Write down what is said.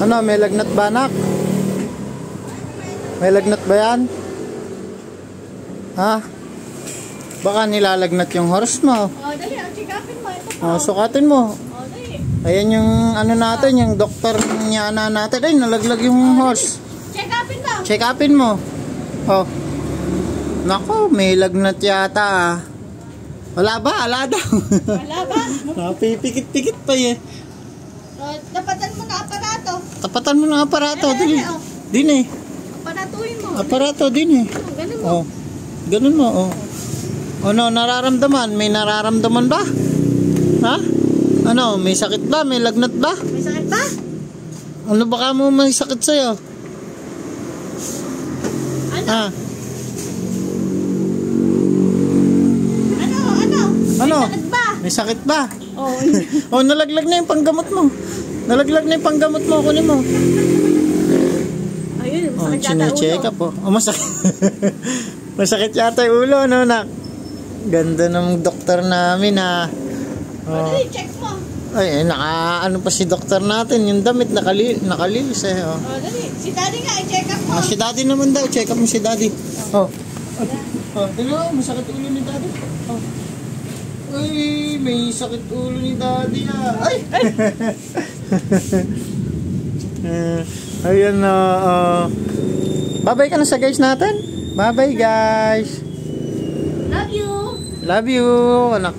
Ano, may lagnat ba, anak? May lagnat ba yan? Ha? Baka nilalagnat yung horse mo. Dali, check upin mo. Ito po. Sukatin mo. Dali. Ayan yung ano natin, yung doktor niya natin. Ay, nalaglag yung horse. Check upin mo. Check upin mo. Oh. Nako, may lagnat yata ah. Wala ba? Ala daw. Wala ba? Napipikit-pikit pa eh. Tapatan mo na aparato. Tapatan mo ng aparato. Dili. Din eh. Aparatuhin mo. Aparato din eh. Ganun mo. Oh. Ganun mo, oh. Ano, nararamdaman? May nararamdaman ba? Ha? Ano, may sakit ba? May lagnat ba? May sakit ba? Ano baka mo may sakit sa'yo? Ano? Ha? Ano? Ano? May sakit ba? May sakit ba? Oo. Oh, nalaglag na yung panggamot mo. Nalaglag na yung panggamot mo. Kunin mo. Ayun, Oh, masakit yata chine-check ulo. up oh. Oh, masakit. Masakit yata yung ulo, no, nak? Ganda ng doktor namin, ha. Oh. Dali, check mo. Ay, ano pa si doktor natin. Yung damit, nakalilis eh, oh. Dali. Si daddy nga, i-check up mo. Si daddy naman daw. Check up mo si daddy. Oh. Oh, tingnan mo, masakit ulo ni daddy. Oh. Ay, may sakit ulo ni daddy ah. Ay! Ayan na. Bye-bye ka na sa guys natin. Bye-bye guys. Love you. Love you, anak.